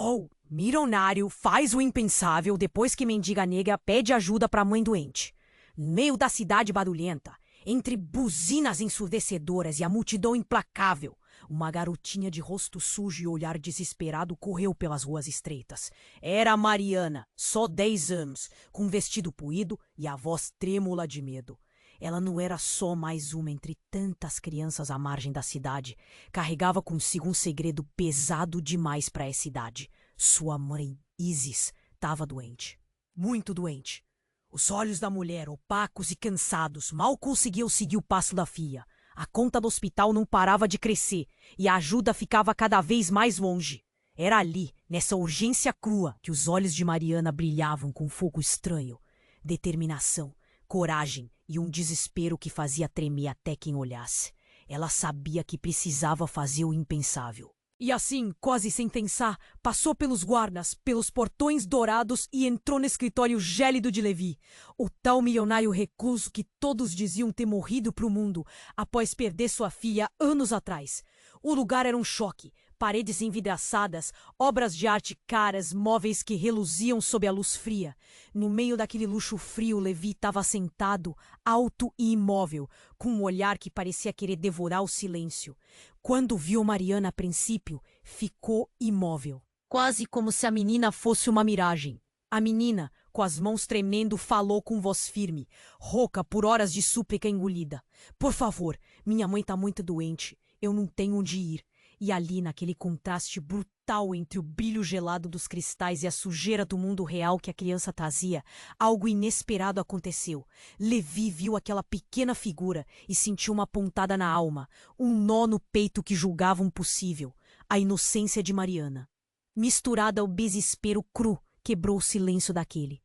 Oh, milionário faz o impensável depois que mendiga negra pede ajuda pra mãe doente. No meio da cidade barulhenta, entre buzinas ensurdecedoras e a multidão implacável, uma garotinha de rosto sujo e olhar desesperado correu pelas ruas estreitas. Era Mariana, só 10 anos, com um vestido puído e a voz trêmula de medo. Ela não era só mais uma entre tantas crianças à margem da cidade. Carregava consigo um segredo pesado demais para essa idade. Sua mãe, Isis, estava doente. Muito doente. Os olhos da mulher, opacos e cansados, mal conseguiam seguir o passo da filha. A conta do hospital não parava de crescer e a ajuda ficava cada vez mais longe. Era ali, nessa urgência crua, que os olhos de Mariana brilhavam com fogo estranho. Determinação, coragem e um desespero que fazia tremer até quem olhasse. Ela sabia que precisava fazer o impensável. E assim, quase sem pensar, passou pelos guardas, pelos portões dourados e entrou no escritório gélido de Levi, o tal milionário recluso que todos diziam ter morrido para o mundo após perder sua filha anos atrás. O lugar era um choque. Paredes envidraçadas, obras de arte caras, móveis que reluziam sob a luz fria. No meio daquele luxo frio, Levi estava sentado, alto e imóvel, com um olhar que parecia querer devorar o silêncio. Quando viu Mariana a princípio, ficou imóvel, quase como se a menina fosse uma miragem. A menina, com as mãos tremendo, falou com voz firme, rouca por horas de súplica engolida. Por favor, minha mãe está muito doente, eu não tenho onde ir. E ali, naquele contraste brutal entre o brilho gelado dos cristais e a sujeira do mundo real que a criança trazia, algo inesperado aconteceu. Levi viu aquela pequena figura e sentiu uma pontada na alma, um nó no peito que julgava impossível. A inocência de Mariana, misturada ao desespero cru, quebrou o silêncio daquele.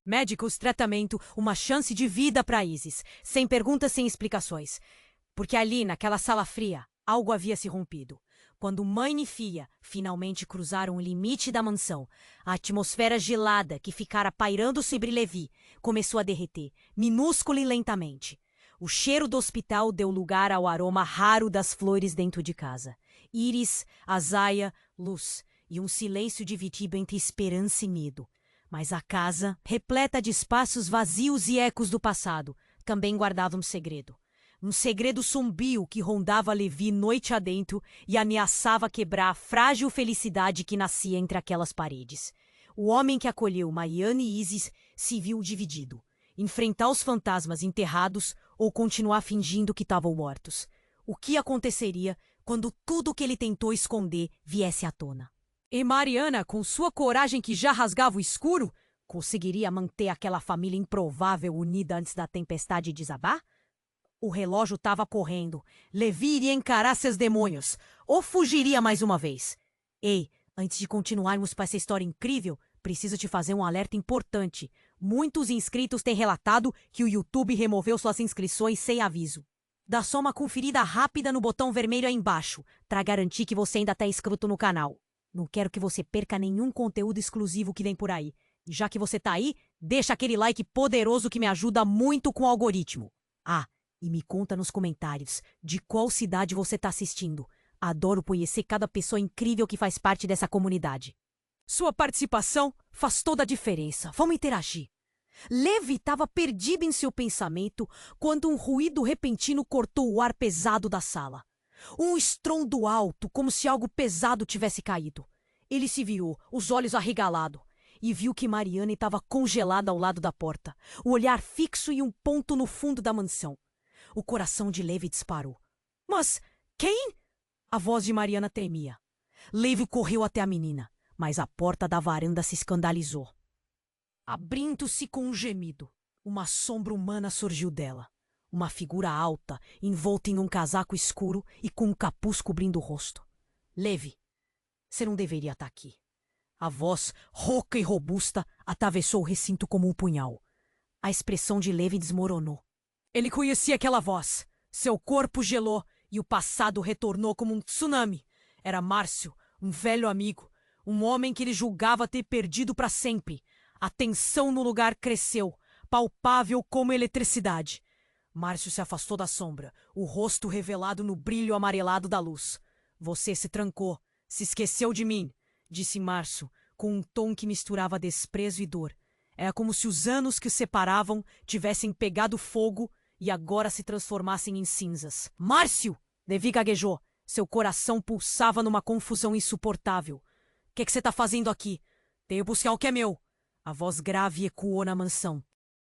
Médicos, tratamento, uma chance de vida para Isis, sem perguntas, sem explicações. Porque ali, naquela sala fria, algo havia se rompido. Quando mãe e filha finalmente cruzaram o limite da mansão, a atmosfera gelada que ficara pairando sobre Levi começou a derreter, minúscula e lentamente. O cheiro do hospital deu lugar ao aroma raro das flores dentro de casa. Íris, azaia, luz e um silêncio dividido entre esperança e medo. Mas a casa, repleta de espaços vazios e ecos do passado, também guardava um segredo. Um segredo sombrio que rondava Levi noite adentro e ameaçava quebrar a frágil felicidade que nascia entre aquelas paredes. O homem que acolheu Mariana e Isis se viu dividido. Enfrentar os fantasmas enterrados ou continuar fingindo que estavam mortos. O que aconteceria quando tudo que ele tentou esconder viesse à tona? E Mariana, com sua coragem que já rasgava o escuro, conseguiria manter aquela família improvável unida antes da tempestade desabar? O relógio estava correndo. Levi iria encarar seus demônios. Ou fugiria mais uma vez. Ei, antes de continuarmos para essa história incrível, preciso te fazer um alerta importante. Muitos inscritos têm relatado que o YouTube removeu suas inscrições sem aviso. Dá só uma conferida rápida no botão vermelho aí embaixo, para garantir que você ainda está inscrito no canal. Não quero que você perca nenhum conteúdo exclusivo que vem por aí. E já que você tá aí, deixa aquele like poderoso que me ajuda muito com o algoritmo. Ah, e me conta nos comentários de qual cidade você está assistindo. Adoro conhecer cada pessoa incrível que faz parte dessa comunidade. Sua participação faz toda a diferença. Vamos interagir. Levi estava perdido em seu pensamento quando um ruído repentino cortou o ar pesado da sala. Um estrondo alto, como se algo pesado tivesse caído. Ele se virou, os olhos arregalados, e viu que Mariana estava congelada ao lado da porta, o olhar fixo em um ponto no fundo da mansão. O coração de Levi disparou. Mas quem? A voz de Mariana tremia. Levi correu até a menina, mas a porta da varanda se escandalizou. Abrindo-se com um gemido, uma sombra humana surgiu dela. Uma figura alta, envolta em um casaco escuro e com um capuz cobrindo o rosto. Levi, você não deveria estar aqui. A voz, rouca e robusta, atravessou o recinto como um punhal. A expressão de Levi desmoronou. Ele conhecia aquela voz. Seu corpo gelou e o passado retornou como um tsunami. Era Márcio, um velho amigo, um homem que ele julgava ter perdido para sempre. A tensão no lugar cresceu, palpável como eletricidade. Márcio se afastou da sombra, o rosto revelado no brilho amarelado da luz. Você se trancou, se esqueceu de mim. disse Márcio, com um tom que misturava desprezo e dor. Era como se os anos que os separavam tivessem pegado fogo e agora se transformassem em cinzas. Márcio! Levi gaguejou. Seu coração pulsava numa confusão insuportável. O que você tá fazendo aqui? Tenho buscar o que é meu. A voz grave ecoou na mansão.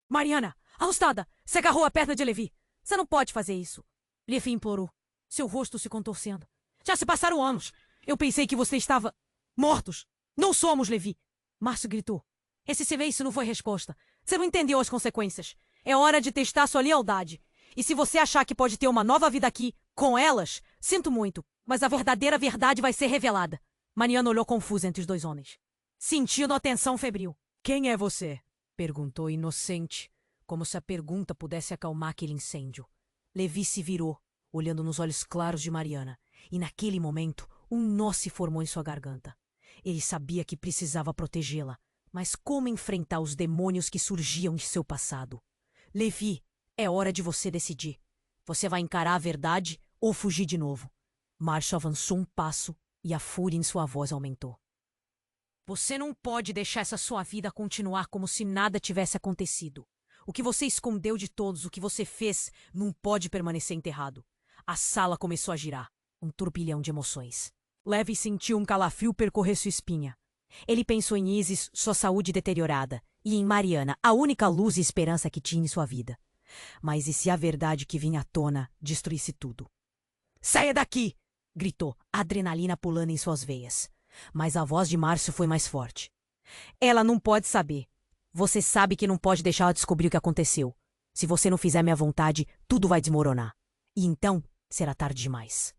Mariana! Arrostada! Você agarrou a perna de Levi! Você não pode fazer isso! Levi implorou, seu rosto se contorcendo. Já se passaram anos! Eu pensei que você estava... mortos! Não somos, Levi! Márcio gritou. Esse silêncio não foi resposta. Você não entendeu as consequências. É hora de testar sua lealdade. E se você achar que pode ter uma nova vida aqui, com elas, sinto muito, mas a verdadeira verdade vai ser revelada. Mariana olhou confusa entre os dois homens, sentindo a tensão febril. Quem é você? Perguntou inocente, como se a pergunta pudesse acalmar aquele incêndio. Levi se virou, olhando nos olhos claros de Mariana, e naquele momento um nó se formou em sua garganta. Ele sabia que precisava protegê-la, mas como enfrentar os demônios que surgiam em seu passado? Levi, é hora de você decidir. Você vai encarar a verdade ou fugir de novo? Márcio avançou um passo e a fúria em sua voz aumentou. Você não pode deixar essa sua vida continuar como se nada tivesse acontecido. O que você escondeu de todos, o que você fez, não pode permanecer enterrado. A sala começou a girar, um turbilhão de emoções. Levi sentiu um calafrio percorrer sua espinha. Ele pensou em Isis, sua saúde deteriorada, e em Mariana, a única luz e esperança que tinha em sua vida. Mas e se a verdade que vinha à tona destruísse tudo? Saia daqui! Gritou, a adrenalina pulando em suas veias. Mas a voz de Márcio foi mais forte. Ela não pode saber. Você sabe que não pode deixar ela descobrir o que aconteceu. Se você não fizer minha vontade, tudo vai desmoronar. E então será tarde demais.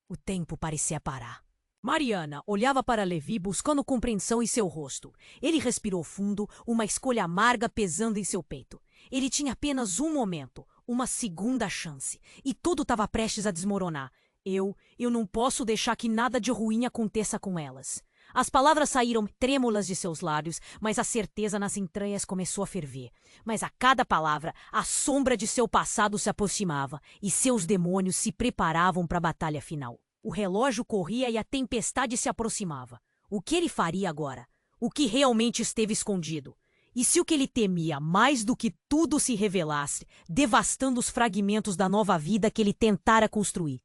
O tempo parecia parar. Mariana olhava para Levi buscando compreensão em seu rosto. Ele respirou fundo, uma escolha amarga pesando em seu peito. Ele tinha apenas um momento, uma segunda chance, e tudo estava prestes a desmoronar. Eu não posso deixar que nada de ruim aconteça com elas. As palavras saíram trêmulas de seus lábios, mas a certeza nas entranhas começou a ferver. Mas a cada palavra, a sombra de seu passado se aproximava, e seus demônios se preparavam para a batalha final. O relógio corria e a tempestade se aproximava. O que ele faria agora? O que realmente esteve escondido? E se o que ele temia mais do que tudo se revelasse, devastando os fragmentos da nova vida que ele tentara construir?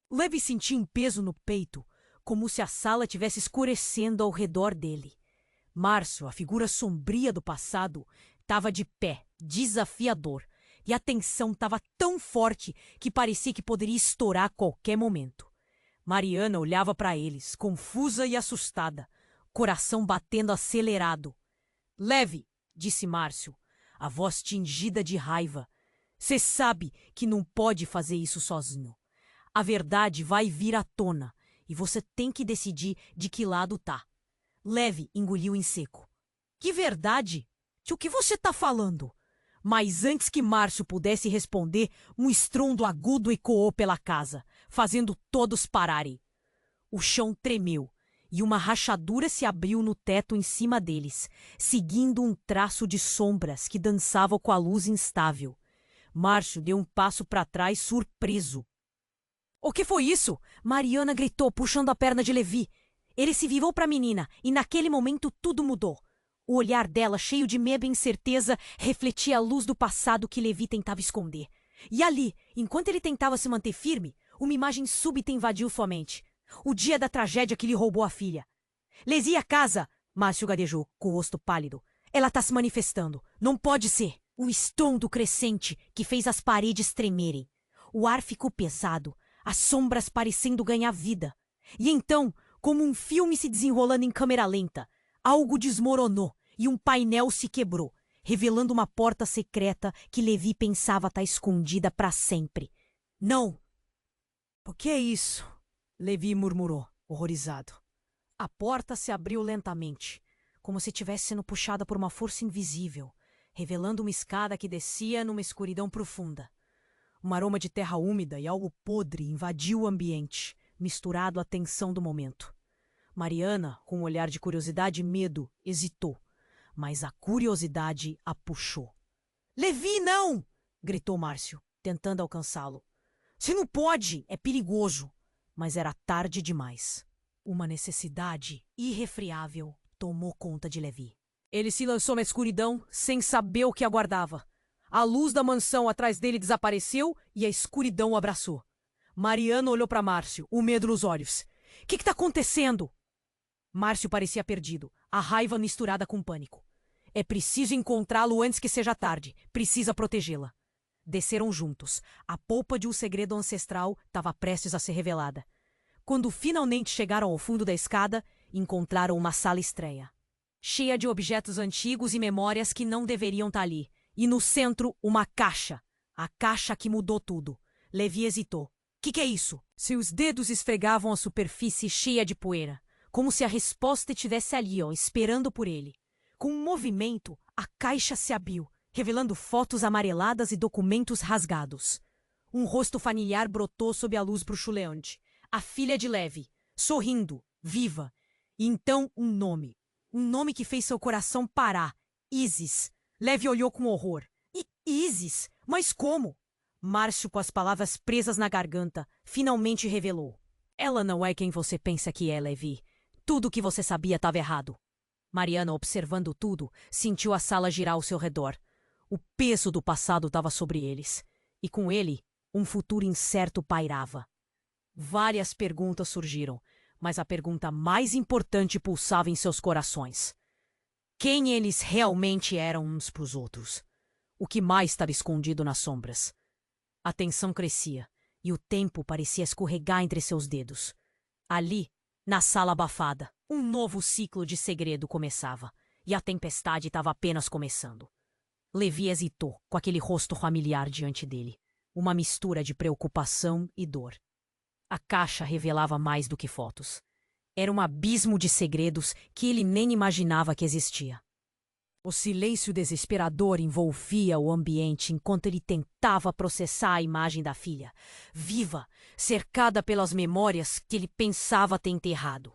Levi sentia um peso no peito, como se a sala tivesse escurecendo ao redor dele. Márcio, a figura sombria do passado, estava de pé, desafiador, e a tensão estava tão forte que parecia que poderia estourar a qualquer momento. Mariana olhava para eles, confusa e assustada, coração batendo acelerado. Levi, disse Márcio, a voz tingida de raiva. Você sabe que não pode fazer isso sozinho. A verdade vai vir à tona, e você tem que decidir de que lado tá. Levi engoliu em seco. Que verdade? De o que você tá falando? Mas antes que Márcio pudesse responder, um estrondo agudo ecoou pela casa, fazendo todos pararem. O chão tremeu, e uma rachadura se abriu no teto em cima deles, seguindo um traço de sombras que dançavam com a luz instável. Márcio deu um passo para trás, surpreso. O que foi isso? Mariana gritou, puxando a perna de Levi. Ele se virou para a menina, e naquele momento tudo mudou. O olhar dela, cheio de medo e incerteza, refletia a luz do passado que Levi tentava esconder. E ali, enquanto ele tentava se manter firme, uma imagem súbita invadiu sua mente. O dia da tragédia que lhe roubou a filha. Levi, a casa! Márcio gadejou, com o rosto pálido. Ela está se manifestando. Não pode ser. O estrondo crescente que fez as paredes tremerem. O ar ficou pesado, as sombras parecendo ganhar vida. E então, como um filme se desenrolando em câmera lenta, algo desmoronou e um painel se quebrou, revelando uma porta secreta que Levi pensava estar escondida para sempre. Não! O que é isso? Levi murmurou, horrorizado. A porta se abriu lentamente, como se estivesse sendo puxada por uma força invisível, revelando uma escada que descia numa escuridão profunda. Um aroma de terra úmida e algo podre invadiu o ambiente, misturado à tensão do momento. Mariana, com um olhar de curiosidade e medo, hesitou, mas a curiosidade a puxou. — Levi, não! Gritou Márcio, tentando alcançá-lo. — Você não pode! É perigoso! Mas era tarde demais. Uma necessidade irrefreável tomou conta de Levi. Ele se lançou na escuridão sem saber o que aguardava. A luz da mansão atrás dele desapareceu e a escuridão o abraçou. Mariana olhou para Márcio, o medo nos olhos. O que está acontecendo? Márcio parecia perdido, a raiva misturada com pânico. É preciso encontrá-lo antes que seja tarde. Precisa protegê-la. Desceram juntos. A polpa de um segredo ancestral estava prestes a ser revelada. Quando finalmente chegaram ao fundo da escada, encontraram uma sala estranha, cheia de objetos antigos e memórias que não deveriam estar ali. E no centro, uma caixa. A caixa que mudou tudo. Levi hesitou. Que é isso? Seus dedos esfregavam a superfície cheia de poeira, como se a resposta estivesse ali, esperando por ele. Com um movimento, a caixa se abriu, revelando fotos amareladas e documentos rasgados. Um rosto familiar brotou sob a luz bruxuleante. A filha de Levi, sorrindo, viva. E então um nome. Um nome que fez seu coração parar. Isis. Levi olhou com horror. Isis? Mas como? Márcio, com as palavras presas na garganta, finalmente revelou. Ela não é quem você pensa que é, Levi. Tudo o que você sabia estava errado. Mariana, observando tudo, sentiu a sala girar ao seu redor. O peso do passado estava sobre eles. E com ele, um futuro incerto pairava. Várias perguntas surgiram, mas a pergunta mais importante pulsava em seus corações. Quem eles realmente eram uns para os outros? O que mais estava escondido nas sombras? A tensão crescia, e o tempo parecia escorregar entre seus dedos. Ali, na sala abafada, um novo ciclo de segredo começava, e a tempestade estava apenas começando. Levi hesitou, com aquele rosto familiar diante dele, uma mistura de preocupação e dor. A caixa revelava mais do que fotos. Era um abismo de segredos que ele nem imaginava que existia. O silêncio desesperador envolvia o ambiente enquanto ele tentava processar a imagem da filha, viva, cercada pelas memórias que ele pensava ter enterrado.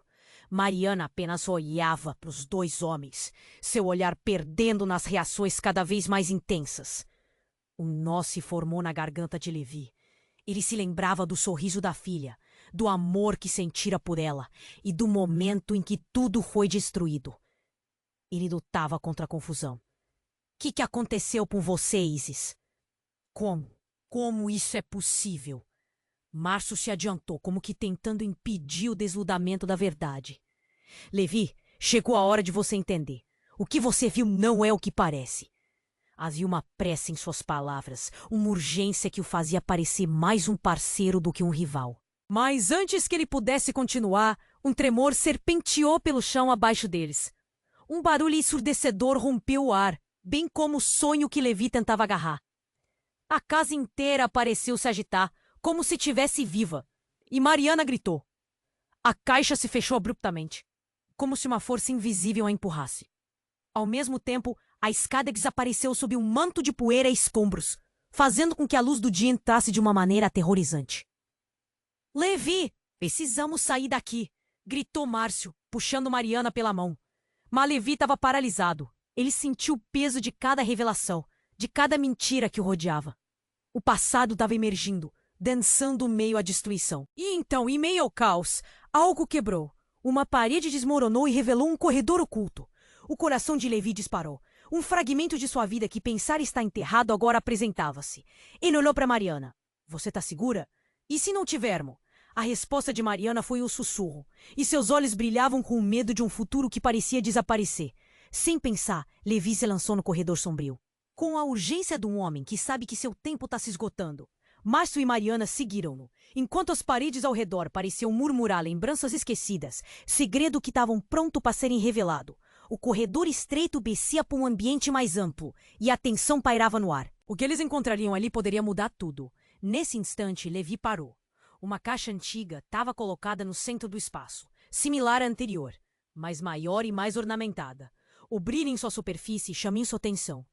Mariana apenas olhava para os dois homens, seu olhar perdendo nas reações cada vez mais intensas. Um nó se formou na garganta de Levi. Ele se lembrava do sorriso da filha, do amor que sentira por ela e do momento em que tudo foi destruído. Ele lutava contra a confusão. O que aconteceu com você, Isis? Como? Como isso é possível? Márcio se adiantou, como que tentando impedir o desludamento da verdade. Levi, chegou a hora de você entender. O que você viu não é o que parece. Havia uma pressa em suas palavras, uma urgência que o fazia parecer mais um parceiro do que um rival. Mas antes que ele pudesse continuar, um tremor serpenteou pelo chão abaixo deles. Um barulho ensurdecedor rompeu o ar, bem como o sonho que Levi tentava agarrar. A casa inteira pareceu se agitar, como se estivesse viva, e Mariana gritou. A caixa se fechou abruptamente, como se uma força invisível a empurrasse. Ao mesmo tempo, a escada desapareceu sob um manto de poeira e escombros, fazendo com que a luz do dia entrasse de uma maneira aterrorizante. Levi, precisamos sair daqui, gritou Márcio, puxando Mariana pela mão. Mas Levi estava paralisado. Ele sentiu o peso de cada revelação, de cada mentira que o rodeava. O passado estava emergindo, dançando meio à destruição. E então, em meio ao caos, algo quebrou. Uma parede desmoronou e revelou um corredor oculto. O coração de Levi disparou. Um fragmento de sua vida que pensara estar enterrado agora apresentava-se. Ele olhou para Mariana. Você tá segura? E se não tivermos? A resposta de Mariana foi um sussurro, e seus olhos brilhavam com o medo de um futuro que parecia desaparecer. Sem pensar, Levi se lançou no corredor sombrio. Com a urgência de um homem que sabe que seu tempo está se esgotando, Márcio e Mariana seguiram-no, enquanto as paredes ao redor pareciam murmurar lembranças esquecidas, segredo que estavam pronto para serem revelado. O corredor estreito descia para um ambiente mais amplo, e a tensão pairava no ar. O que eles encontrariam ali poderia mudar tudo. Nesse instante, Levi parou. Uma caixa antiga estava colocada no centro do espaço, similar à anterior, mas maior e mais ornamentada. O brilho em sua superfície chamou sua atenção.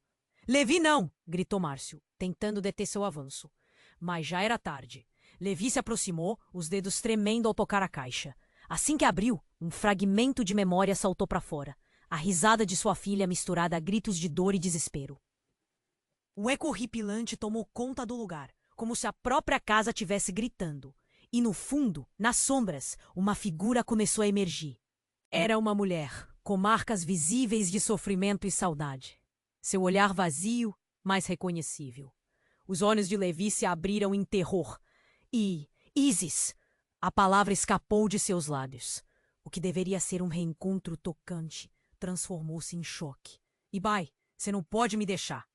Levi não! Gritou Márcio, tentando deter seu avanço. Mas já era tarde. Levi se aproximou, os dedos tremendo ao tocar a caixa. Assim que abriu, um fragmento de memória saltou para fora. A risada de sua filha misturada a gritos de dor e desespero. Um eco horripilante tomou conta do lugar, como se a própria casa estivesse gritando. E no fundo, nas sombras, uma figura começou a emergir. Era uma mulher, com marcas visíveis de sofrimento e saudade. Seu olhar vazio, mas reconhecível. Os olhos de Levi se abriram em terror. E Isis! A palavra escapou de seus lábios. O que deveria ser um reencontro tocante transformou-se em choque. Ibai, você não pode me deixar.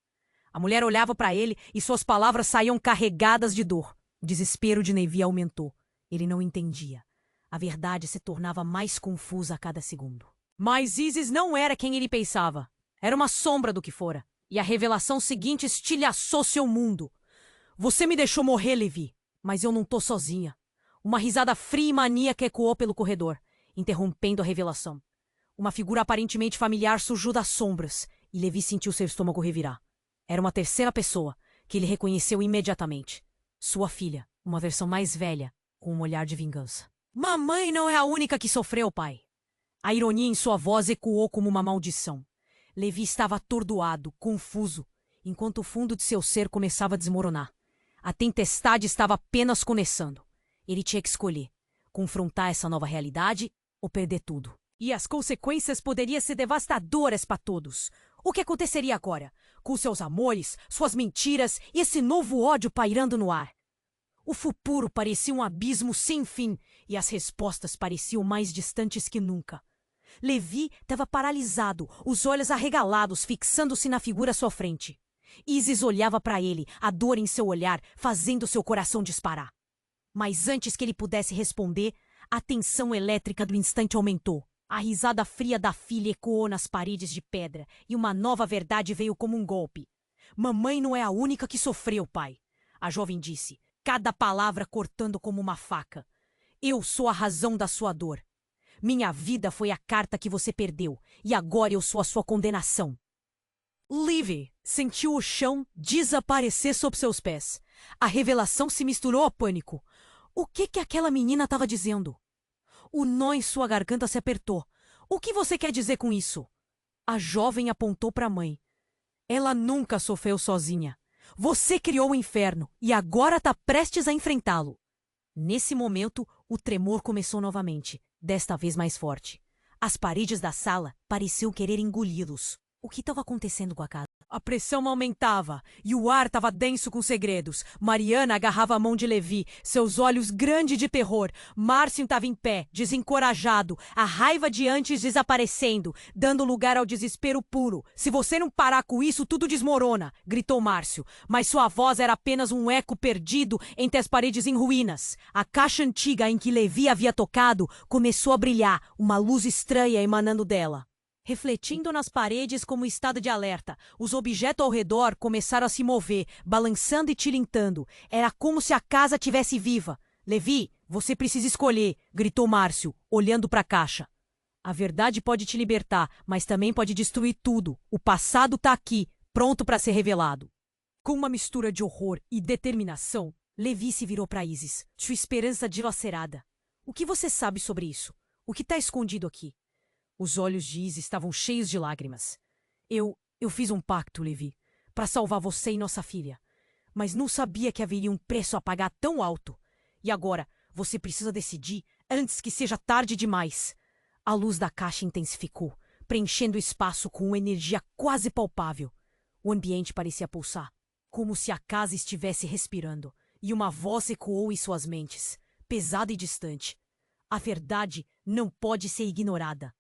A mulher olhava para ele e suas palavras saíam carregadas de dor. O desespero de Levi aumentou. Ele não entendia. A verdade se tornava mais confusa a cada segundo. Mas Isis não era quem ele pensava. Era uma sombra do que fora. E a revelação seguinte estilhaçou seu mundo. Você me deixou morrer, Levi. Mas eu não tô sozinha. Uma risada fria e maníaca ecoou pelo corredor, interrompendo a revelação. Uma figura aparentemente familiar surgiu das sombras, e Levi sentiu seu estômago revirar. Era uma terceira pessoa, que ele reconheceu imediatamente. Sua filha, uma versão mais velha, com um olhar de vingança. Mamãe não é a única que sofreu, pai. A ironia em sua voz ecoou como uma maldição. Levi estava atordoado, confuso, enquanto o fundo de seu ser começava a desmoronar. A tempestade estava apenas começando. Ele tinha que escolher, confrontar essa nova realidade ou perder tudo. E as consequências poderiam ser devastadoras para todos. O que aconteceria agora, com seus amores, suas mentiras e esse novo ódio pairando no ar? O futuro parecia um abismo sem fim e as respostas pareciam mais distantes que nunca. Levi estava paralisado, os olhos arregalados, fixando-se na figura à sua frente. Isis olhava para ele, a dor em seu olhar, fazendo seu coração disparar. Mas antes que ele pudesse responder, a tensão elétrica do instante aumentou. A risada fria da filha ecoou nas paredes de pedra e uma nova verdade veio como um golpe. Mamãe não é a única que sofreu, pai. A jovem disse, cada palavra cortando como uma faca. Eu sou a razão da sua dor. Minha vida foi a carta que você perdeu e agora eu sou a sua condenação. Levi sentiu o chão desaparecer sob seus pés. A revelação se misturou ao pânico. O que aquela menina estava dizendo? O nó em sua garganta se apertou. O que você quer dizer com isso? A jovem apontou para a mãe. Ela nunca sofreu sozinha. Você criou o inferno e agora está prestes a enfrentá-lo. Nesse momento, o tremor começou novamente, desta vez mais forte. As paredes da sala pareciam querer engoli-los. O que estava acontecendo com a casa? A pressão aumentava e o ar estava denso com segredos. Mariana agarrava a mão de Levi, seus olhos grandes de terror. Márcio estava em pé, desencorajado, a raiva de antes desaparecendo, dando lugar ao desespero puro. Se você não parar com isso, tudo desmorona, gritou Márcio. Mas sua voz era apenas um eco perdido entre as paredes em ruínas. A caixa antiga em que Levi havia tocado começou a brilhar, uma luz estranha emanando dela. Refletindo nas paredes como estado de alerta, os objetos ao redor começaram a se mover, balançando e tilintando. Era como se a casa tivesse viva. Levi, você precisa escolher, gritou Márcio, olhando para a caixa. A verdade pode te libertar, mas também pode destruir tudo. O passado está aqui, pronto para ser revelado. Com uma mistura de horror e determinação, Levi se virou para Isis, sua esperança dilacerada. O que você sabe sobre isso? O que está escondido aqui? Os olhos de Isis estavam cheios de lágrimas. Eu fiz um pacto, Levi, para salvar você e nossa filha. Mas não sabia que haveria um preço a pagar tão alto. E agora, você precisa decidir antes que seja tarde demais. A luz da caixa intensificou, preenchendo o espaço com uma energia quase palpável. O ambiente parecia pulsar, como se a casa estivesse respirando, e uma voz ecoou em suas mentes, pesada e distante. A verdade não pode ser ignorada.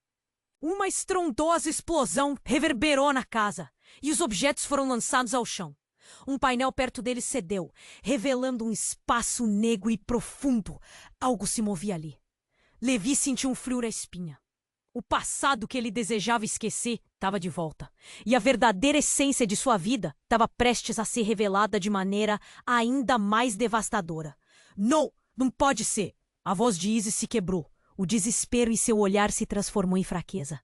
Uma estrondosa explosão reverberou na casa, e os objetos foram lançados ao chão. Um painel perto deles cedeu, revelando um espaço negro e profundo. Algo se movia ali. Levi sentiu um frio na espinha. O passado que ele desejava esquecer estava de volta, e a verdadeira essência de sua vida estava prestes a ser revelada de maneira ainda mais devastadora. Não pode ser! A voz de Isis se quebrou. O desespero em seu olhar se transformou em fraqueza.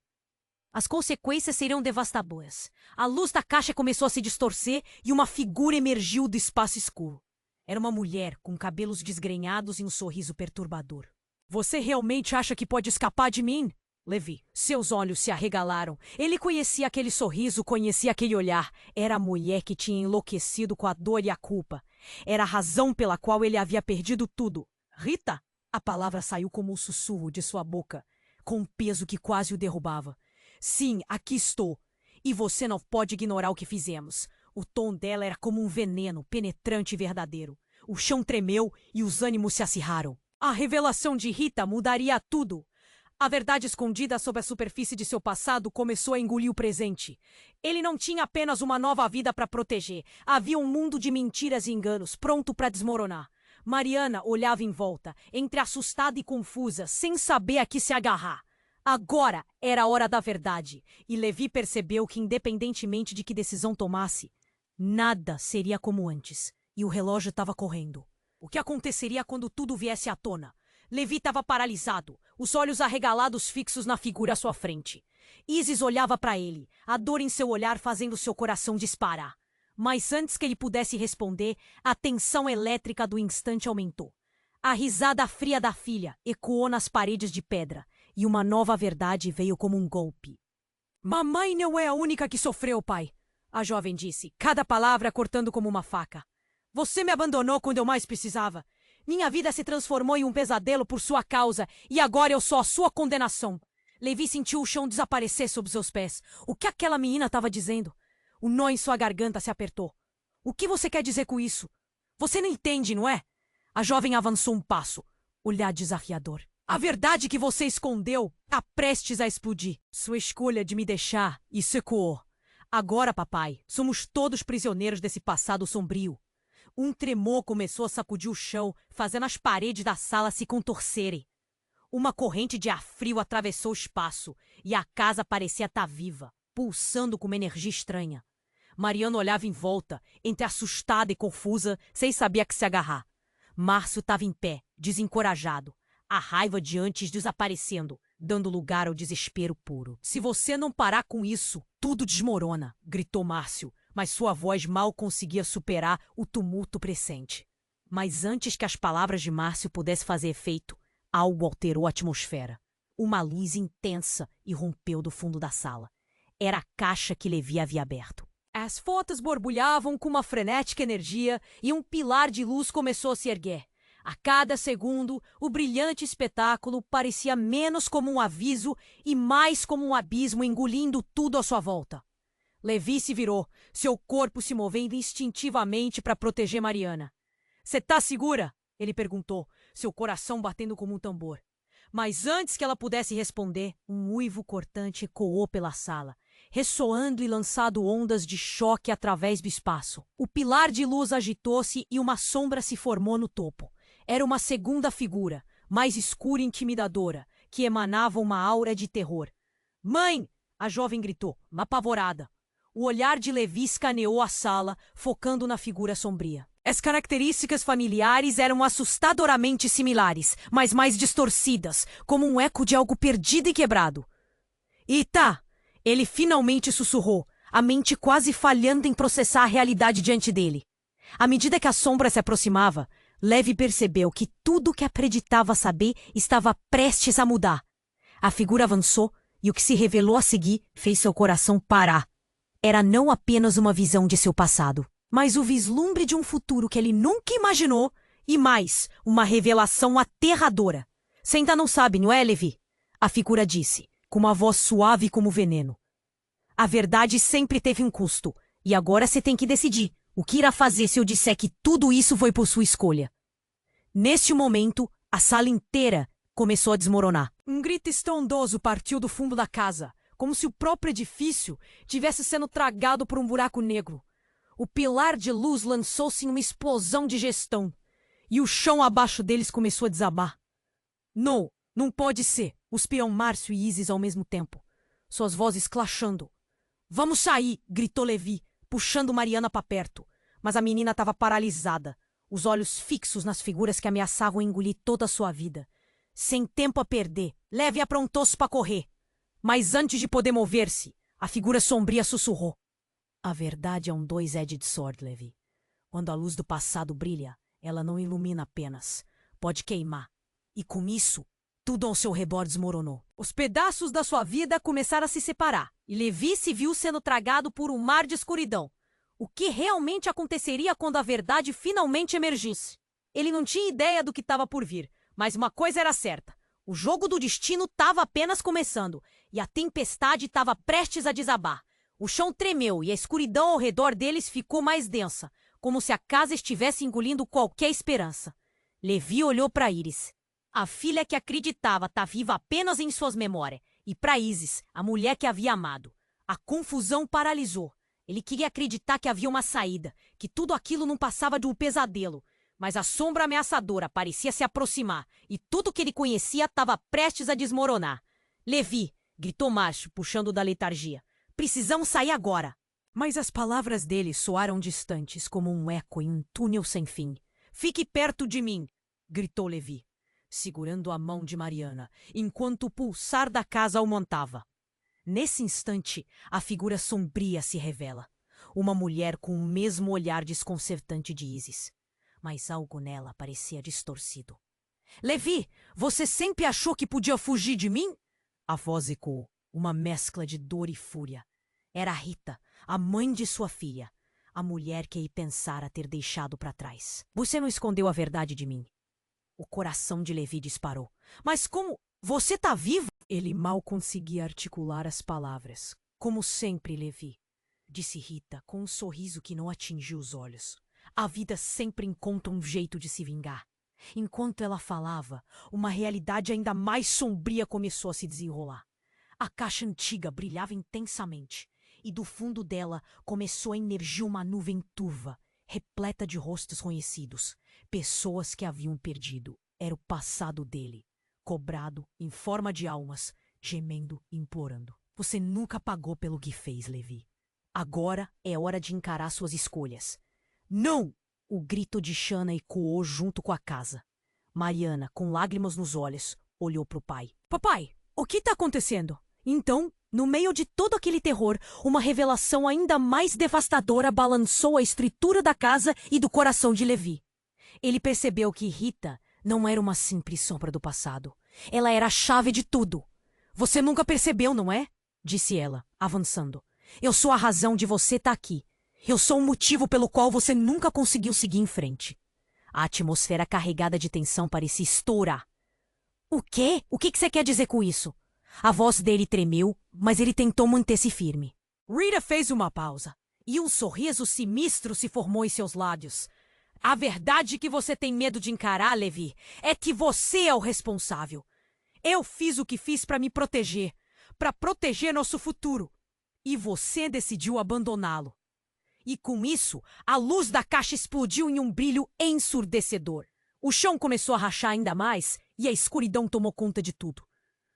As consequências seriam devastadoras. A luz da caixa começou a se distorcer e uma figura emergiu do espaço escuro. Era uma mulher com cabelos desgrenhados e um sorriso perturbador. Você realmente acha que pode escapar de mim? Levi, seus olhos se arregalaram. Ele conhecia aquele sorriso, conhecia aquele olhar. Era a mulher que tinha enlouquecido com a dor e a culpa. Era a razão pela qual ele havia perdido tudo. Rita? A palavra saiu como um sussurro de sua boca, com um peso que quase o derrubava. Sim, aqui estou. E você não pode ignorar o que fizemos. O tom dela era como um veneno, penetrante e verdadeiro. O chão tremeu e os ânimos se acirraram. A revelação de Rita mudaria tudo. A verdade escondida sob a superfície de seu passado começou a engolir o presente. Ele não tinha apenas uma nova vida para proteger. Havia um mundo de mentiras e enganos, pronto para desmoronar. Mariana olhava em volta, entre assustada e confusa, sem saber a que se agarrar. Agora era a hora da verdade, e Levi percebeu que, independentemente de que decisão tomasse, nada seria como antes, e o relógio estava correndo. O que aconteceria quando tudo viesse à tona? Levi estava paralisado, os olhos arregalados fixos na figura à sua frente. Isis olhava para ele, a dor em seu olhar fazendo seu coração disparar. Mas antes que ele pudesse responder, a tensão elétrica do instante aumentou. A risada fria da filha ecoou nas paredes de pedra, e uma nova verdade veio como um golpe. Mamãe não é a única que sofreu, pai, a jovem disse, cada palavra cortando como uma faca. Você me abandonou quando eu mais precisava. Minha vida se transformou em um pesadelo por sua causa, e agora eu sou a sua condenação. Levi sentiu o chão desaparecer sob seus pés. O que aquela menina estava dizendo? O nó em sua garganta se apertou. O que você quer dizer com isso? Você não entende, não é? A jovem avançou um passo, olhar desafiador. A verdade que você escondeu está prestes a explodir. Sua escolha de me deixar, isso ecoou. Agora, papai, somos todos prisioneiros desse passado sombrio. Um tremor começou a sacudir o chão, fazendo as paredes da sala se contorcerem. Uma corrente de ar frio atravessou o espaço, e a casa parecia estar viva, pulsando com uma energia estranha. Mariana olhava em volta, entre assustada e confusa, sem saber a que se agarrar. Márcio estava em pé, desencorajado, a raiva de antes desaparecendo, dando lugar ao desespero puro. Se você não parar com isso, tudo desmorona, gritou Márcio, mas sua voz mal conseguia superar o tumulto crescente. Mas antes que as palavras de Márcio pudessem fazer efeito, algo alterou a atmosfera. Uma luz intensa irrompeu do fundo da sala. Era a caixa que Levi havia aberto. As fotos borbulhavam com uma frenética energia e um pilar de luz começou a se erguer. A cada segundo, o brilhante espetáculo parecia menos como um aviso e mais como um abismo engolindo tudo à sua volta. Levi se virou, seu corpo se movendo instintivamente para proteger Mariana. — Você tá segura? Ele perguntou, seu coração batendo como um tambor. Mas antes que ela pudesse responder, um uivo cortante ecoou pela sala, ressoando e lançando ondas de choque através do espaço. O pilar de luz agitou-se e uma sombra se formou no topo. Era uma segunda figura, mais escura e intimidadora, que emanava uma aura de terror. — Mãe! A jovem gritou, apavorada. O olhar de Levi escaneou a sala, focando na figura sombria. As características familiares eram assustadoramente similares, mas mais distorcidas, como um eco de algo perdido e quebrado. — Eita! Ele finalmente sussurrou, a mente quase falhando em processar a realidade diante dele. À medida que a sombra se aproximava, Levi percebeu que tudo o que acreditava saber estava prestes a mudar. A figura avançou e o que se revelou a seguir fez seu coração parar. Era não apenas uma visão de seu passado, mas o vislumbre de um futuro que ele nunca imaginou e mais, uma revelação aterradora. — Você ainda não sabe, não é, Levi? A figura disse, com uma voz suave como veneno. A verdade sempre teve um custo, e agora você tem que decidir o que irá fazer se eu disser que tudo isso foi por sua escolha. Neste momento, a sala inteira começou a desmoronar. Um grito estrondoso partiu do fundo da casa, como se o próprio edifício tivesse sendo tragado por um buraco negro. O pilar de luz lançou-se em uma explosão de gestão, e o chão abaixo deles começou a desabar. Não, não pode ser, cuspiram Márcio e Isis ao mesmo tempo, suas vozes clashando. Vamos sair, gritou Levi, puxando Mariana para perto, mas a menina estava paralisada, os olhos fixos nas figuras que ameaçavam engolir toda a sua vida. Sem tempo a perder, Levi aprontou-se para correr. Mas antes de poder mover-se, a figura sombria sussurrou. A verdade é um dois-edged sword, Levi. Quando a luz do passado brilha, ela não ilumina apenas, pode queimar. E com isso, tudo ao seu redor desmoronou. Os pedaços da sua vida começaram a se separar, e Levi se viu sendo tragado por um mar de escuridão. O que realmente aconteceria quando a verdade finalmente emergisse? Ele não tinha ideia do que estava por vir, mas uma coisa era certa. O jogo do destino estava apenas começando, e a tempestade estava prestes a desabar. O chão tremeu e a escuridão ao redor deles ficou mais densa, como se a casa estivesse engolindo qualquer esperança. Levi olhou para Iris, a filha que acreditava estar viva apenas em suas memórias, e para Isis, a mulher que havia amado. A confusão paralisou. Ele queria acreditar que havia uma saída, que tudo aquilo não passava de um pesadelo. Mas a sombra ameaçadora parecia se aproximar, e tudo que ele conhecia estava prestes a desmoronar. Levi, gritou Márcio, puxando da letargia. Precisamos sair agora. Mas as palavras dele soaram distantes, como um eco em um túnel sem fim. Fique perto de mim, gritou Levi, segurando a mão de Mariana, enquanto o pulsar da casa aumentava. Nesse instante, a figura sombria se revela. Uma mulher com o mesmo olhar desconcertante de Isis. Mas algo nela parecia distorcido. Levi, você sempre achou que podia fugir de mim? A voz ecoou, uma mescla de dor e fúria. Era Rita, a mãe de sua filha, a mulher que ele pensara ter deixado para trás. Você não escondeu a verdade de mim. O coração de Levi disparou. Mas como? Você tá vivo? Ele mal conseguia articular as palavras. Como sempre, Levi, disse Rita, com um sorriso que não atingiu os olhos. A vida sempre encontra um jeito de se vingar. Enquanto ela falava, uma realidade ainda mais sombria começou a se desenrolar. A caixa antiga brilhava intensamente, e do fundo dela começou a emergir uma nuvem turva, repleta de rostos conhecidos, pessoas que haviam perdido. Era o passado dele, cobrado em forma de almas, gemendo e implorando. Você nunca pagou pelo que fez, Levi. Agora é hora de encarar suas escolhas. Não! O grito de Shanna ecoou junto com a casa. Mariana, com lágrimas nos olhos, olhou para o pai. Papai, o que está acontecendo? Então, no meio de todo aquele terror, uma revelação ainda mais devastadora balançou a estrutura da casa e do coração de Levi. Ele percebeu que Rita não era uma simples sombra do passado. Ela era a chave de tudo. Você nunca percebeu, não é? Disse ela, avançando. Eu sou a razão de você estar aqui. Eu sou o motivo pelo qual você nunca conseguiu seguir em frente. A atmosfera carregada de tensão parecia estourar. O quê? O que você quer dizer com isso? A voz dele tremeu, mas ele tentou manter-se firme. Rita fez uma pausa, e um sorriso sinistro se formou em seus lábios. A verdade que você tem medo de encarar, Levi, é que você é o responsável. Eu fiz o que fiz para me proteger, para proteger nosso futuro. E você decidiu abandoná-lo. E com isso, a luz da caixa explodiu em um brilho ensurdecedor. O chão começou a rachar ainda mais e a escuridão tomou conta de tudo.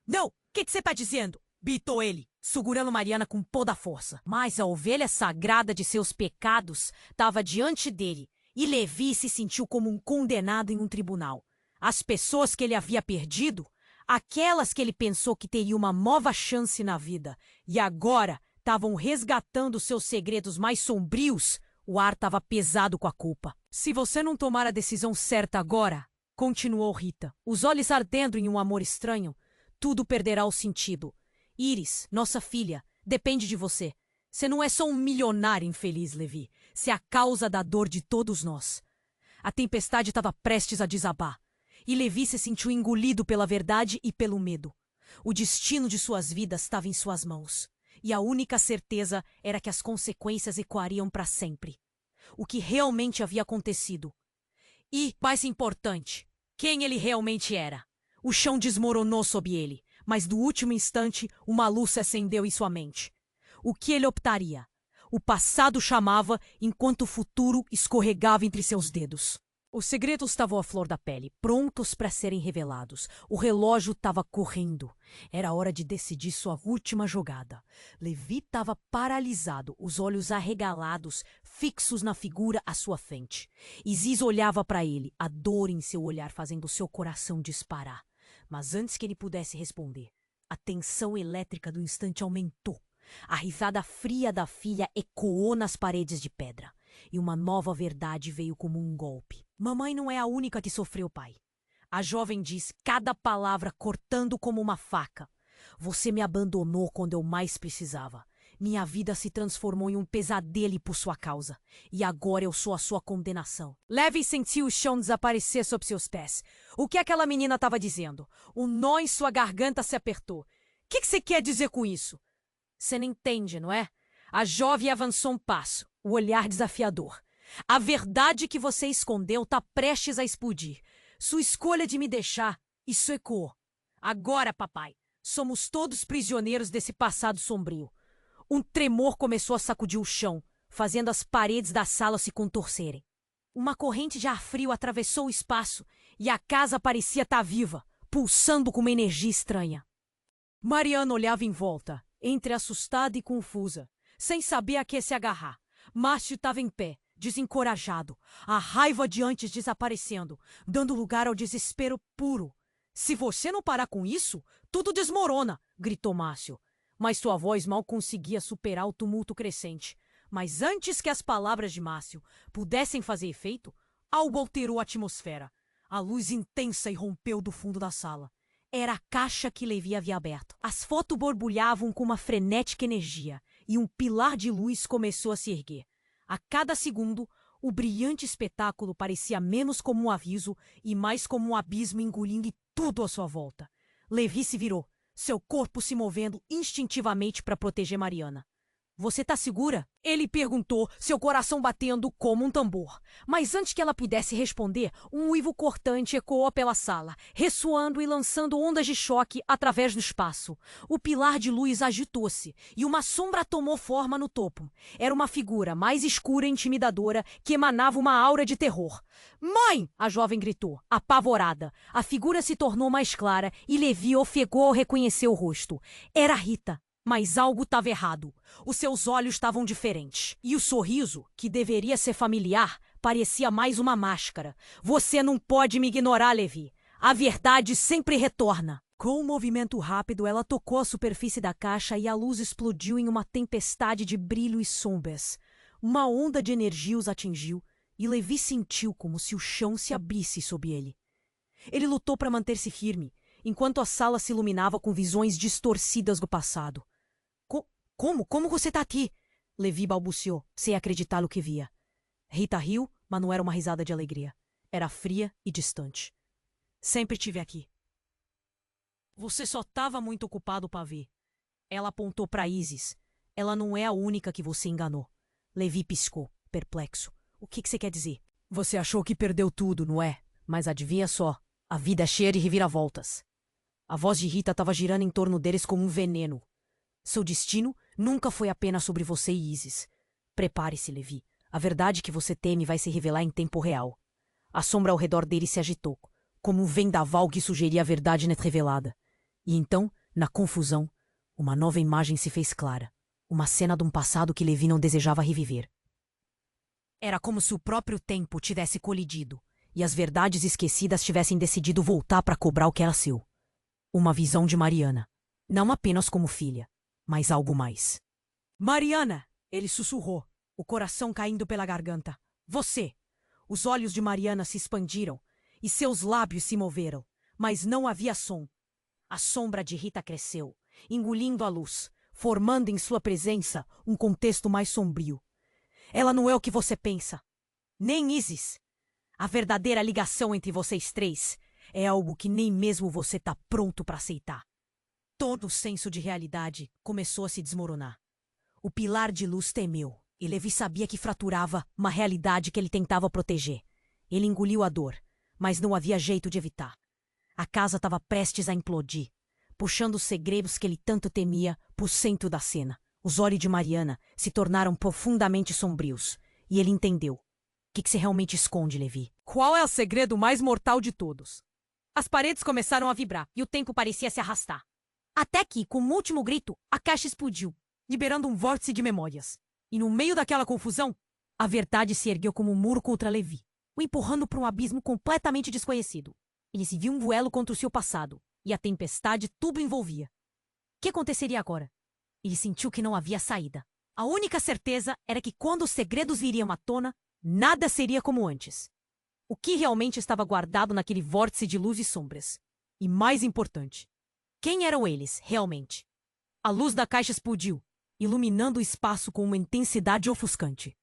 Não! O que você está dizendo? Gritou ele, segurando Mariana com toda a força. Mas a ovelha sagrada de seus pecados estava diante dele e Levi se sentiu como um condenado em um tribunal. As pessoas que ele havia perdido, aquelas que ele pensou que teria uma nova chance na vida, e agora estavam resgatando seus segredos mais sombrios, o ar estava pesado com a culpa. Se você não tomar a decisão certa agora, continuou Rita, os olhos ardendo em um amor estranho, tudo perderá o sentido. Iris, nossa filha, depende de você. Você não é só um milionário infeliz, Levi. Você é a causa da dor de todos nós. A tempestade estava prestes a desabar, e Levi se sentiu engolido pela verdade e pelo medo. O destino de suas vidas estava em suas mãos. E a única certeza era que as consequências ecoariam para sempre. O que realmente havia acontecido. E, mais importante, quem ele realmente era. O chão desmoronou sob ele, mas no último instante uma luz se acendeu em sua mente. O que ele optaria? O passado chamava, enquanto o futuro escorregava entre seus dedos. Os segredos estavam à flor da pele, prontos para serem revelados. O relógio estava correndo. Era hora de decidir sua última jogada. Levi estava paralisado, os olhos arregalados, fixos na figura à sua frente. Isis olhava para ele, a dor em seu olhar fazendo seu coração disparar. Mas antes que ele pudesse responder, a tensão elétrica do instante aumentou. A risada fria da filha ecoou nas paredes de pedra. E uma nova verdade veio como um golpe. Mamãe não é a única que sofreu, pai. A jovem diz, cada palavra cortando como uma faca. Você me abandonou quando eu mais precisava. Minha vida se transformou em um pesadelo por sua causa. E agora eu sou a sua condenação. Levi sentiu o chão desaparecer sob seus pés. O que aquela menina estava dizendo? Um nó em sua garganta se apertou. O que você quer dizer com isso? Você não entende, não é? A jovem avançou um passo, o olhar desafiador. A verdade que você escondeu está prestes a explodir. Sua escolha de me deixar, isso ecoou. Agora, papai, somos todos prisioneiros desse passado sombrio. Um tremor começou a sacudir o chão, fazendo as paredes da sala se contorcerem. Uma corrente de ar frio atravessou o espaço e a casa parecia estar viva, pulsando com uma energia estranha. Mariana olhava em volta, entre assustada e confusa, sem saber a que se agarrar. Márcio estava em pé, desencorajado, a raiva de antes desaparecendo, dando lugar ao desespero puro. Se você não parar com isso, tudo desmorona, gritou Márcio. Mas sua voz mal conseguia superar o tumulto crescente. Mas antes que as palavras de Márcio pudessem fazer efeito, algo alterou a atmosfera. A luz intensa irrompeu do fundo da sala. Era a caixa que Levi havia aberto. As fotos borbulhavam com uma frenética energia, e um pilar de luz começou a se erguer. A cada segundo, o brilhante espetáculo parecia menos como um aviso e mais como um abismo engolindo tudo à sua volta. Levi se virou, seu corpo se movendo instintivamente para proteger Mariana. Você tá segura? Ele perguntou, seu coração batendo como um tambor. Mas antes que ela pudesse responder, um uivo cortante ecoou pela sala, ressoando e lançando ondas de choque através do espaço. O pilar de luz agitou-se e uma sombra tomou forma no topo. Era uma figura mais escura e intimidadora que emanava uma aura de terror. Mãe! A jovem gritou, apavorada. A figura se tornou mais clara e Levi ofegou ao reconhecer o rosto. Era Rita. Mas algo estava errado. Os seus olhos estavam diferentes. E o sorriso, que deveria ser familiar, parecia mais uma máscara. Você não pode me ignorar, Levi. A verdade sempre retorna. Com um movimento rápido, ela tocou a superfície da caixa e a luz explodiu em uma tempestade de brilho e sombras. Uma onda de energia os atingiu e Levi sentiu como se o chão se abrisse sob ele. Ele lutou para manter-se firme, enquanto a sala se iluminava com visões distorcidas do passado. Como você está aqui? Levi balbuciou, sem acreditar no que via. Rita riu, mas não era uma risada de alegria. Era fria e distante. Sempre estive aqui. Você só estava muito ocupado para ver. Ela apontou para Isis. Ela não é a única que você enganou. Levi piscou, perplexo. O que você quer dizer? Você achou que perdeu tudo, não é? Mas adivinha só, a vida é cheia de reviravoltas. A voz de Rita estava girando em torno deles como um veneno. Seu destino nunca foi apenas sobre você e Isis. Prepare-se, Levi. A verdade que você teme vai se revelar em tempo real. A sombra ao redor dele se agitou, como um vendaval que sugeria a verdade net revelada. E então, na confusão, uma nova imagem se fez clara. Uma cena de um passado que Levi não desejava reviver. Era como se o próprio tempo tivesse colidido, e as verdades esquecidas tivessem decidido voltar para cobrar o que era seu. Uma visão de Mariana. Não apenas como filha, mas algo mais. Mariana! Ele sussurrou, o coração caindo pela garganta. Você! Os olhos de Mariana se expandiram e seus lábios se moveram, mas não havia som. A sombra de Rita cresceu, engolindo a luz, formando em sua presença um contexto mais sombrio. Ela não é o que você pensa. Nem Isis. A verdadeira ligação entre vocês três é algo que nem mesmo você está pronto para aceitar. Todo o senso de realidade começou a se desmoronar. O pilar de luz temeu, e Levi sabia que fraturava uma realidade que ele tentava proteger. Ele engoliu a dor, mas não havia jeito de evitar. A casa estava prestes a implodir, puxando os segredos que ele tanto temia para o centro da cena. Os olhos de Mariana se tornaram profundamente sombrios, e ele entendeu. O que você realmente esconde, Levi? Qual é o segredo mais mortal de todos? As paredes começaram a vibrar, e o tempo parecia se arrastar. Até que, com um último grito, a caixa explodiu, liberando um vórtice de memórias. E no meio daquela confusão, a verdade se ergueu como um muro contra Levi, o empurrando para um abismo completamente desconhecido. Ele se viu um duelo contra o seu passado, e a tempestade tudo envolvia. O que aconteceria agora? Ele sentiu que não havia saída. A única certeza era que quando os segredos viriam à tona, nada seria como antes. O que realmente estava guardado naquele vórtice de luz e sombras? E mais importante, quem eram eles, realmente? A luz da caixa explodiu, iluminando o espaço com uma intensidade ofuscante.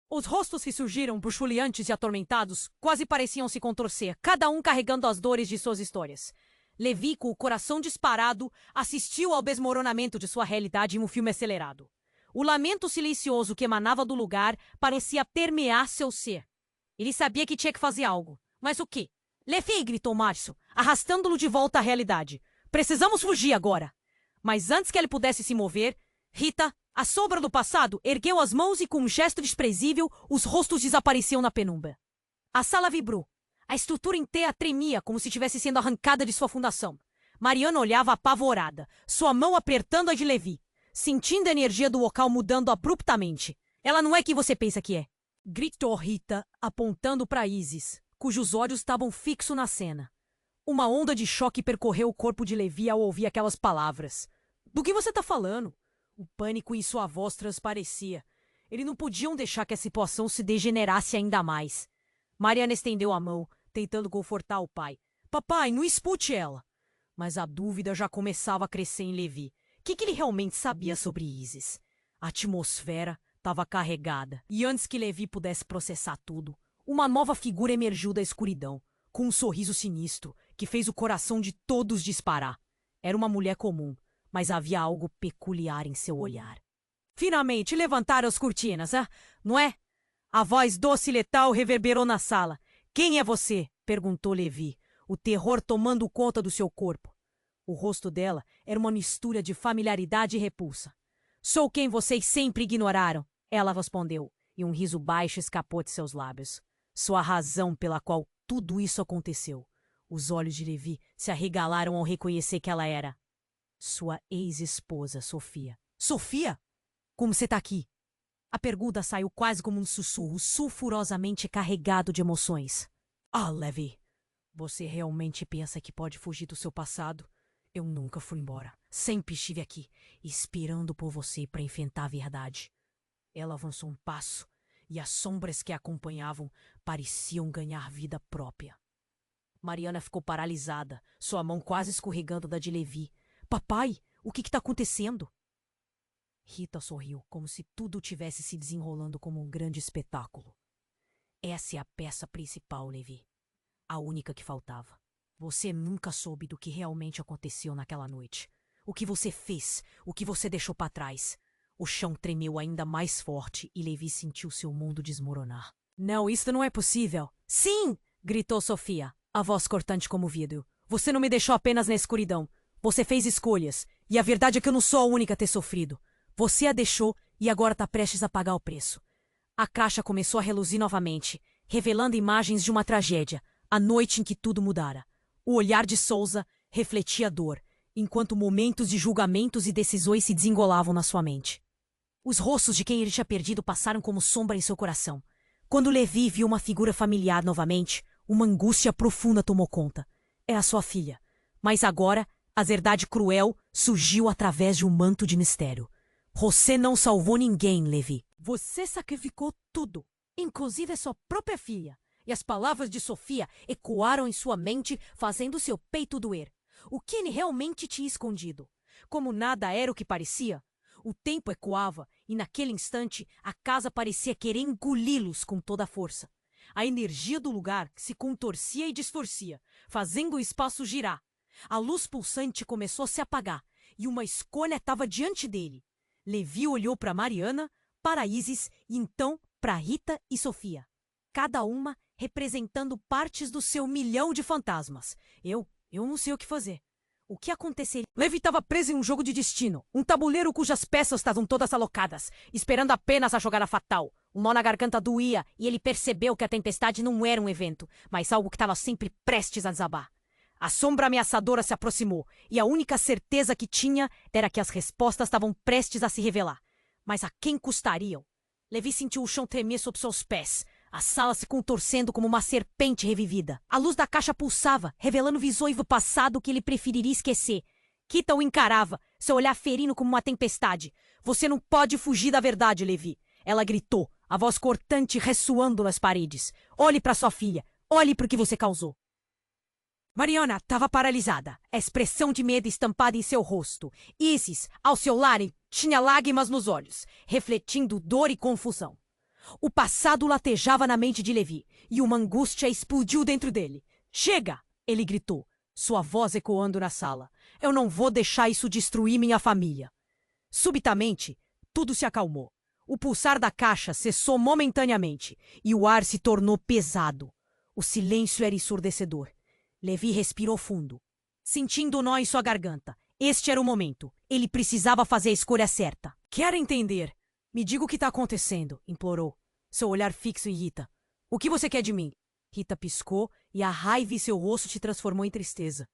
Os rostos que surgiram, bruxuleantes e atormentados, quase pareciam se contorcer, cada um carregando as dores de suas histórias. Levi, com o coração disparado, assistiu ao desmoronamento de sua realidade em um filme acelerado. O lamento silencioso que emanava do lugar parecia permear seu ser. Ele sabia que tinha que fazer algo. Mas o quê? Levi, gritou Márcio, arrastando-o de volta à realidade. Precisamos fugir agora. Mas antes que ele pudesse se mover, Rita, a sombra do passado, ergueu as mãos e, com um gesto desprezível, os rostos desapareciam na penumbra. A sala vibrou. A estrutura inteira tremia como se estivesse sendo arrancada de sua fundação. Mariana olhava apavorada, sua mão apertando a de Levi, sentindo a energia do local mudando abruptamente. Ela não é quem você pensa que é, gritou Rita, apontando para Isis, cujos olhos estavam fixos na cena. Uma onda de choque percorreu o corpo de Levi ao ouvir aquelas palavras. Do que você está falando? O pânico em sua voz transparecia. Eles não podiam deixar que a situação se degenerasse ainda mais. Mariana estendeu a mão, tentando confortar o pai. Papai, não expute ela. Mas a dúvida já começava a crescer em Levi. O que ele realmente sabia sobre Isis? A atmosfera estava carregada. E antes que Levi pudesse processar tudo, uma nova figura emergiu da escuridão, com um sorriso sinistro que fez o coração de todos disparar. Era uma mulher comum, mas havia algo peculiar em seu olhar. Finalmente levantaram as cortinas, não é? A voz doce e letal reverberou na sala. Quem é você? Perguntou Levi, o terror tomando conta do seu corpo. O rosto dela era uma mistura de familiaridade e repulsa. Sou quem vocês sempre ignoraram, ela respondeu, e um riso baixo escapou de seus lábios. Sua razão pela qual tudo isso aconteceu. Os olhos de Levi se arregalaram ao reconhecer que ela era sua ex-esposa, Sofia. Sofia? Como você tá aqui? A pergunta saiu quase como um sussurro, sulfurosamente carregado de emoções. Levi, você realmente pensa que pode fugir do seu passado? Eu nunca fui embora. Sempre estive aqui, esperando por você para enfrentar a verdade. Ela avançou um passo, e as sombras que a acompanhavam pareciam ganhar vida própria. Mariana ficou paralisada, sua mão quase escorregando da de Levi. Papai, o que está acontecendo? Rita sorriu, como se tudo tivesse se desenrolando como um grande espetáculo. Essa é a peça principal, Levi. A única que faltava. Você nunca soube do que realmente aconteceu naquela noite. O que você fez, o que você deixou para trás. O chão tremeu ainda mais forte e Levi sentiu seu mundo desmoronar. Não, isso não é possível. Sim! Gritou Sofia, a voz cortante como vidro. Você não me deixou apenas na escuridão. Você fez escolhas, e a verdade é que eu não sou a única a ter sofrido. Você a deixou e agora está prestes a pagar o preço. A caixa começou a reluzir novamente, revelando imagens de uma tragédia, a noite em que tudo mudara. O olhar de Souza refletia dor, enquanto momentos de julgamentos e decisões se desengolavam na sua mente. Os rostos de quem ele tinha perdido passaram como sombra em seu coração. Quando Levi viu uma figura familiar novamente, uma angústia profunda tomou conta. Era sua filha. Mas agora, a verdade cruel surgiu através de um manto de mistério. Você não salvou ninguém, Levi. Você sacrificou tudo, inclusive a sua própria filha. E as palavras de Sofia ecoaram em sua mente, fazendo seu peito doer. O que ele realmente tinha escondido? Como nada era o que parecia, o tempo ecoava e naquele instante a casa parecia querer engoli-los com toda a força. A energia do lugar se contorcia e distorcia, fazendo o espaço girar. A luz pulsante começou a se apagar e uma escolha estava diante dele. Levi olhou para Mariana, para Isis e então para Rita e Sofia. Cada uma representando partes do seu milhão de fantasmas. Eu não sei o que fazer. O que aconteceria? Levi estava preso em um jogo de destino, um tabuleiro cujas peças estavam todas alocadas, esperando apenas a jogada fatal. O nó na garganta doía e ele percebeu que a tempestade não era um evento, mas algo que estava sempre prestes a desabar. A sombra ameaçadora se aproximou e a única certeza que tinha era que as respostas estavam prestes a se revelar. Mas a quem custariam? Levi sentiu o chão tremer sob seus pés, a sala se contorcendo como uma serpente revivida. A luz da caixa pulsava, revelando visões do passado que ele preferiria esquecer. Kita o encarava, seu olhar ferino como uma tempestade. Você não pode fugir da verdade, Levi. Ela gritou, a voz cortante ressoando nas paredes. Olhe para sua filha. Olhe para o que você causou. Mariana estava paralisada, a expressão de medo estampada em seu rosto. Isis, ao seu lado, tinha lágrimas nos olhos, refletindo dor e confusão. O passado latejava na mente de Levi, e uma angústia explodiu dentro dele. Chega! Ele gritou, sua voz ecoando na sala. Eu não vou deixar isso destruir minha família. Subitamente, tudo se acalmou. O pulsar da caixa cessou momentaneamente, e o ar se tornou pesado. O silêncio era ensurdecedor. Levi respirou fundo, sentindo o nó em sua garganta. Este era o momento. Ele precisava fazer a escolha certa. Quero entender. Me diga o que está acontecendo, implorou. Seu olhar fixo em Rita. O que você quer de mim? Rita piscou e a raiva em seu rosto se transformou em tristeza.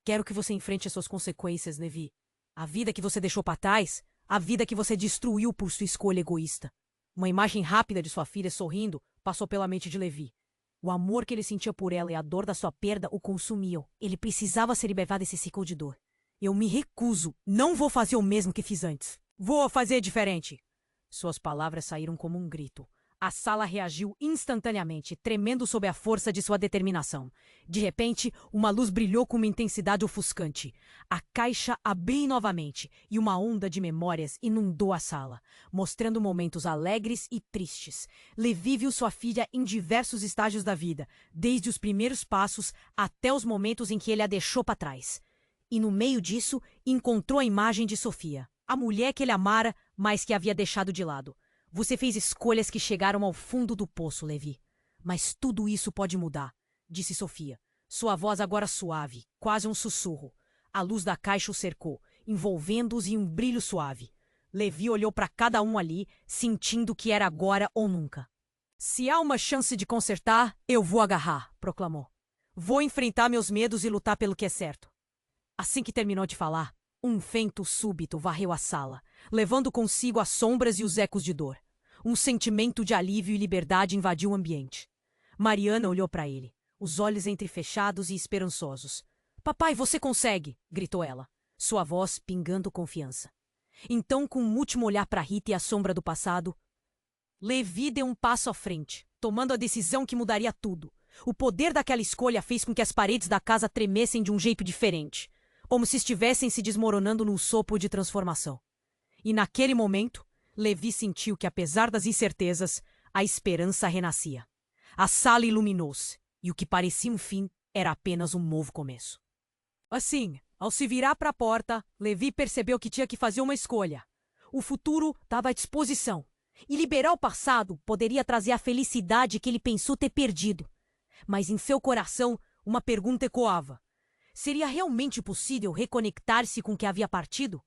Quero que você enfrente as suas consequências, Levi. A vida que você deixou para trás, a vida que você destruiu por sua escolha egoísta. Uma imagem rápida de sua filha sorrindo passou pela mente de Levi. O amor que ele sentia por ela e a dor da sua perda o consumiam. Ele precisava se libertar desse ciclo de dor. Eu me recuso. Não vou fazer o mesmo que fiz antes. Vou fazer diferente. Suas palavras saíram como um grito. A sala reagiu instantaneamente, tremendo sob a força de sua determinação. De repente, uma luz brilhou com uma intensidade ofuscante. A caixa abriu novamente e uma onda de memórias inundou a sala, mostrando momentos alegres e tristes. Levi viu sua filha em diversos estágios da vida, desde os primeiros passos até os momentos em que ele a deixou para trás. E no meio disso, encontrou a imagem de Sofia, a mulher que ele amara, mas que havia deixado de lado. Você fez escolhas que chegaram ao fundo do poço, Levi. Mas tudo isso pode mudar, disse Sofia. Sua voz agora suave, quase um sussurro. A luz da caixa o cercou, envolvendo-os em um brilho suave. Levi olhou para cada um ali, sentindo que era agora ou nunca. Se há uma chance de consertar, eu vou agarrar, proclamou. Vou enfrentar meus medos e lutar pelo que é certo. Assim que terminou de falar, um vento súbito varreu a sala, levando consigo as sombras e os ecos de dor. Um sentimento de alívio e liberdade invadiu o ambiente. Mariana olhou para ele, os olhos entrefechados e esperançosos. Papai, você consegue! Gritou ela, sua voz pingando confiança. Então, com um último olhar para Rita e a sombra do passado, Levi deu um passo à frente, tomando a decisão que mudaria tudo. O poder daquela escolha fez com que as paredes da casa tremessem de um jeito diferente, como se estivessem se desmoronando num sopro de transformação. E naquele momento, Levi sentiu que, apesar das incertezas, a esperança renascia. A sala iluminou-se, e o que parecia um fim era apenas um novo começo. Assim, ao se virar para a porta, Levi percebeu que tinha que fazer uma escolha. O futuro estava à disposição, e liberar o passado poderia trazer a felicidade que ele pensou ter perdido. Mas em seu coração, uma pergunta ecoava. Seria realmente possível reconectar-se com o que havia partido?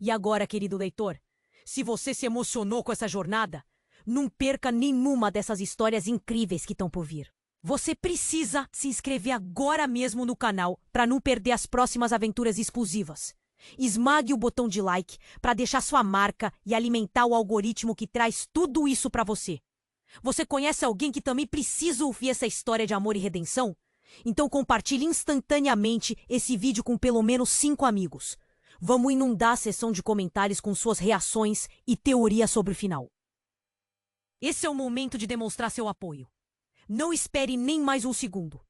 E agora, querido leitor, se você se emocionou com essa jornada, não perca nenhuma dessas histórias incríveis que estão por vir. Você precisa se inscrever agora mesmo no canal para não perder as próximas aventuras exclusivas. Esmague o botão de like para deixar sua marca e alimentar o algoritmo que traz tudo isso para você. Você conhece alguém que também precisa ouvir essa história de amor e redenção? Então compartilhe instantaneamente esse vídeo com pelo menos 5 amigos. Vamos inundar a seção de comentários com suas reações e teorias sobre o final. Esse é o momento de demonstrar seu apoio. Não espere nem mais um segundo.